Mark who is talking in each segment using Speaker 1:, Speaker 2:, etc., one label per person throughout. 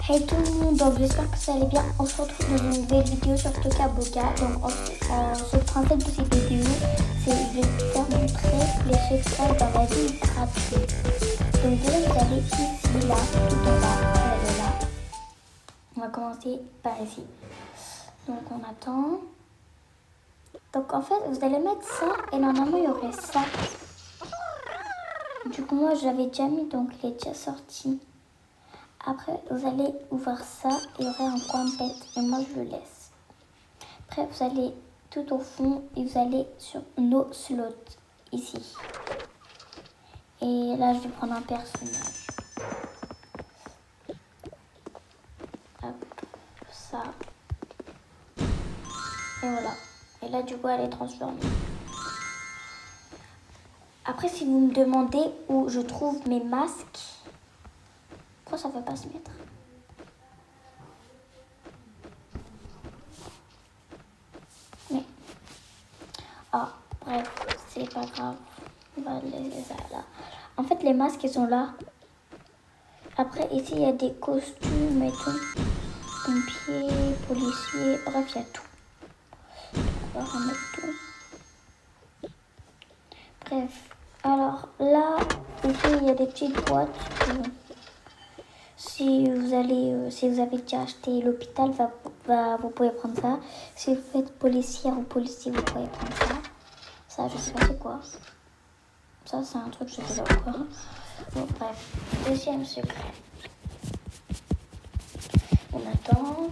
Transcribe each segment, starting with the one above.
Speaker 1: Hey tout le monde, donc j'espère que ça allait bien. On se retrouve dans une nouvelle vidéo sur Toca Boca. Donc ce principe de cette vidéo, c'est que je vais vous faire montrer les chefs dans la vie gratuite. Donc déjà vous allez ici, là, tout en bas, vous allez là. On va commencer par ici. Donc on attend. Donc en fait vous allez mettre ça et normalement il y aurait ça. Du coup moi je l'avais déjà mis donc il est déjà sorti. Après, vous allez ouvrir ça, il y aurait un coin bête, et moi je le laisse. Après, vous allez tout au fond et vous allez sur nos slots, ici. Et là, je vais prendre un personnage. Hop, ça. Et voilà. Et là, du coup, elle est transformée. Après, si vous me demandez où je trouve mes masques, pourquoi ça ne veut pas se mettre ? Mais, bref, c'est pas grave. On va laisser ça là. En fait, les masques, ils sont là. Après, ici, il y a des costumes et tout. Pompiers, policiers, bref, il y a tout. On va remettre tout. Bref, alors là, ici, il y a des petites boîtes. Si vous avez déjà acheté l'hôpital, vous pouvez prendre ça. Si vous faites policière ou policier, vous pouvez prendre ça. Ça, je sais pas c'est quoi. Ça, c'est un truc, je sais pas quoi. Bon, bref, deuxième secret. On attend.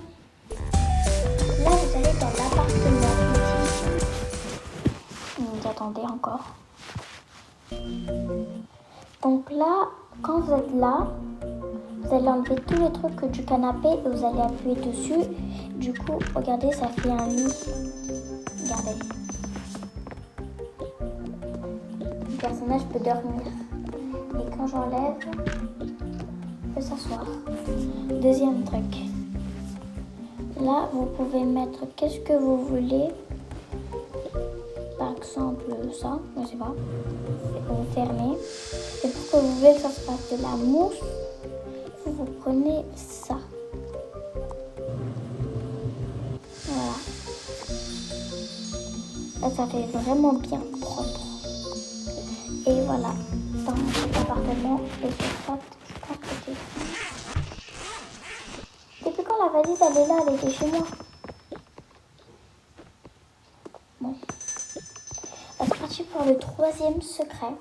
Speaker 1: Là, vous allez dans l'appartement. Vous attendez encore. Donc là, quand vous êtes là, vous allez enlever tous les trucs du canapé et vous allez appuyer dessus. Du coup, regardez, ça fait un lit. Regardez. Le personnage peut dormir. Et quand j'enlève, il peut s'asseoir. Deuxième truc. Là, vous pouvez mettre qu'est-ce que vous voulez. Par exemple, ça, je sais pas. Vous fermez. Et pour que vous voulez que ça se fasse de la mousse, vous prenez ça. Voilà. Là, ça fait vraiment bien propre. Et voilà. Dans cet appartement, et je pense que c'est ça. Depuis quand la valise, elle est là, elle était chez moi. Bon. C'est parti pour le troisième secret.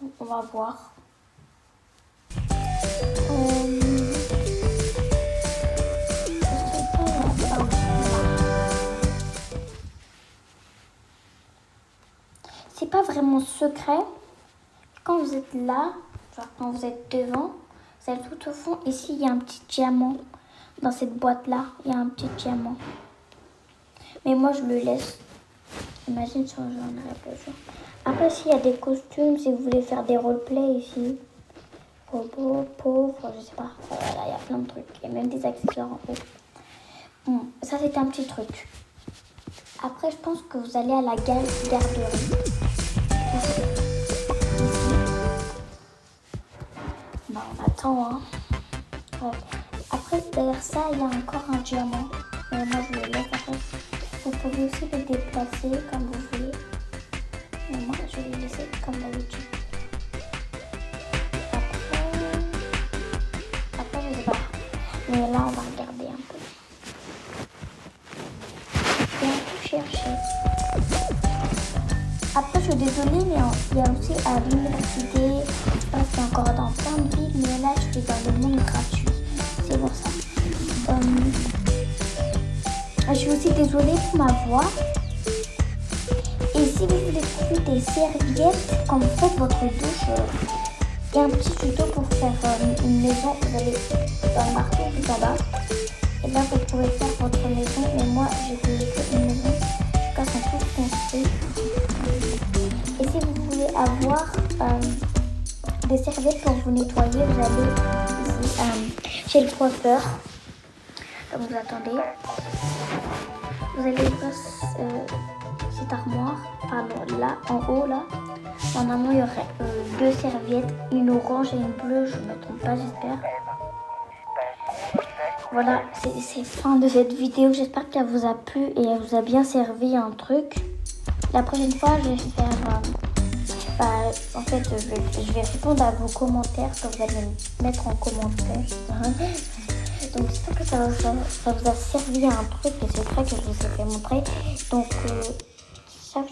Speaker 1: Donc, on va voir. C'est pas vraiment secret. Quand vous êtes là, genre quand vous êtes devant, vous allez tout au fond. Ici, il y a un petit diamant. Dans cette boîte-là, il y a un petit diamant. Mais moi, je le laisse. Imagine si j'en aurais besoin. Après, s'il y a des costumes, si vous voulez faire des roleplays ici. Robot, pauvre, je sais pas. Voilà, il y a plein de trucs. Et même des accessoires en haut. Bon, ça, c'est un petit truc. Après, je pense que vous allez à la garderie. Ici. Bah, on attend, hein. Ouais. Après, derrière ça, il y a encore un diamant. Mais moi, je le laisse après. Vous pouvez aussi le déplacer comme vous voulez. Mais moi, je vais le laisser comme d'habitude. Après, je sais pas. Mais là, on va regarder un peu. Je vais un peu chercher. Après, je suis désolée, mais il y a aussi à l'université. Je sais pas si c'est encore dans plein de villes, mais là, je suis dans le monde gratuit. C'est pour ça. Je suis aussi désolée pour ma voix. Et si vous voulez trouver des serviettes, quand vous faites votre douche, il y a un petit tuto pour faire une maison. Vous allez dans le marteau tout là-bas. Et là, vous pouvez faire votre maison. Mais moi, j'ai fait une maison. En tout cas, sont tous construits. Et si vous voulez avoir des serviettes pour vous nettoyer, vous allez ici chez le coiffeur. Comme vous attendez. Vous allez voir cette armoire. Pardon, là, en haut, là. Normalement, il y aurait deux serviettes, une orange et une bleue. Je ne me trompe pas, j'espère. Voilà, c'est fin de cette vidéo. J'espère qu'elle vous a plu et elle vous a bien servi un truc. La prochaine fois, je vais faire... en fait, je vais répondre à vos commentaires que vous allez me mettre en commentaire. Donc j'espère que ça vous a servi à un truc et c'est vrai que je vous ai fait montrer. Donc